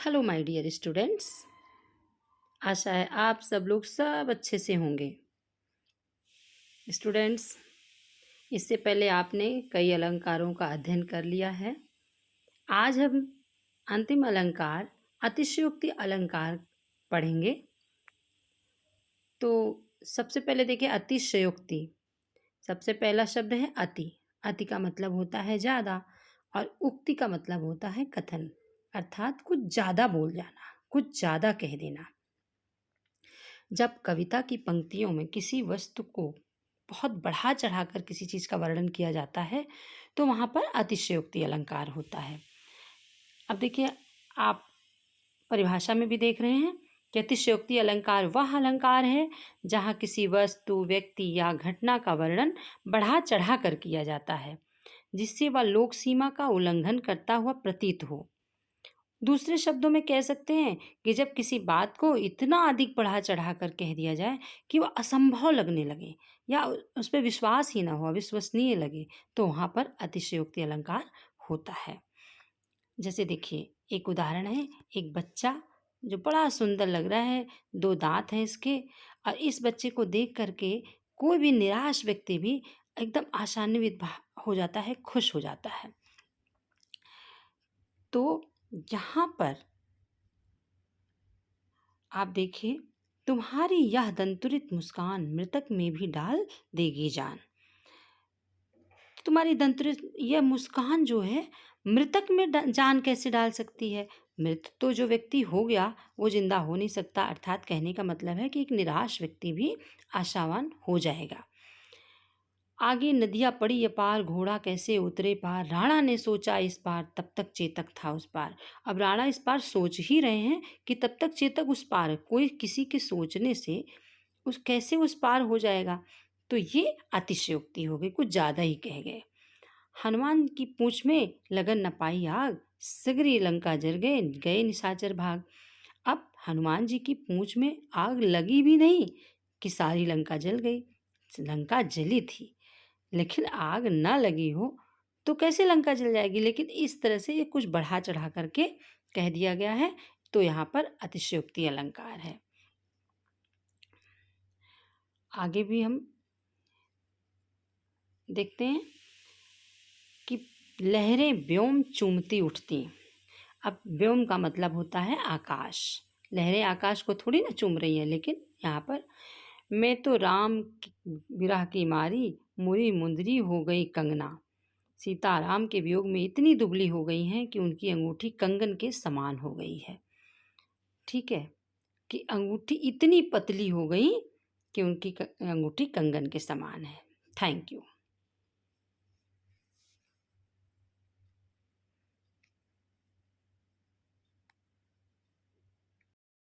Hello my dear students. आशा है आप सब लोग सब अच्छे से होंगे। स्टूडेंट्स, इससे पहले आपने कई अलंकारों का अध्ययन कर लिया है। आज हम अंतिम अलंकार अतिशयोक्ति अलंकार पढ़ेंगे। तो सबसे पहले देखिए अतिशयोक्ति। सबसे पहला शब्द है अति। अति का मतलब होता है ज़्यादा और उक्ति का मतलब होता है कथन, अर्थात कुछ ज़्यादा बोल जाना, कुछ ज़्यादा कह देना। जब कविता की पंक्तियों में किसी वस्तु को बहुत बढ़ा चढ़ाकर किसी चीज़ का वर्णन किया जाता है तो वहाँ पर अतिशयोक्ति अलंकार होता है। अब देखिए, आप परिभाषा में भी देख रहे हैं कि अतिशयोक्ति अलंकार वह अलंकार है जहाँ किसी वस्तु, व्यक्ति या घटना का वर्णन बढ़ा चढ़ा कर किया जाता है जिससे वह लोक सीमा का उल्लंघन करता हुआ प्रतीत हो। दूसरे शब्दों में कह सकते हैं कि जब किसी बात को इतना अधिक बढ़ा चढ़ा कर कह दिया जाए कि वह असंभव लगने लगे या उस पर विश्वास ही ना हो, अविश्वसनीय लगे, तो वहाँ पर अतिशयोक्ति अलंकार होता है। जैसे देखिए, एक उदाहरण है, एक बच्चा जो बड़ा सुंदर लग रहा है, 2 दांत हैं इसके, और इस बच्चे को देख करके कोई भी निराश व्यक्ति भी एकदम आशान्वित हो जाता है, खुश हो जाता है। तो यहाँ पर आप देखिए, तुम्हारी यह दंतुरित मुस्कान मृतक में भी डाल देगी जान। तुम्हारी दंतुरित यह मुस्कान जो है मृतक में जान कैसे डाल सकती है? मृत तो जो व्यक्ति हो गया वो जिंदा हो नहीं सकता। अर्थात कहने का मतलब है कि एक निराश व्यक्ति भी आशावान हो जाएगा। आगे नदियाँ पड़ी अपार, घोड़ा कैसे उतरे पार, राणा ने सोचा इस पार, तब तक चेतक था उस पार। अब राणा इस पार सोच ही रहे हैं कि तब तक चेतक उस पार। कोई किसी के सोचने से उस कैसे उस पार हो जाएगा? तो ये अतिशयोक्ति हो गई, कुछ ज़्यादा ही कह गए। हनुमान की पूंछ में लगन न पाई आग, सगरी लंका जल गए, गए निशाचर भाग। अब हनुमान जी की पूंछ में आग लगी भी नहीं कि सारी लंका जल गई। लंका जली थी, लेकिन आग ना लगी हो तो कैसे लंका जल जाएगी? लेकिन इस तरह से ये कुछ बढ़ा चढ़ा करके कह दिया गया है, तो यहाँ पर अतिशयोक्ति अलंकार है। आगे भी हम देखते हैं कि लहरें व्योम चूमती उठती। अब व्योम का मतलब होता है आकाश। लहरें आकाश को थोड़ी ना चूम रही हैं, लेकिन यहाँ पर मैं तो राम विरह की मारी, मुरी मुंदरी हो गई कंगना। सीता राम के वियोग में इतनी दुबली हो गई हैं कि उनकी अंगूठी कंगन के समान हो गई है। ठीक है, कि अंगूठी इतनी पतली हो गई कि उनकी अंगूठी कंगन के समान है। Thank you.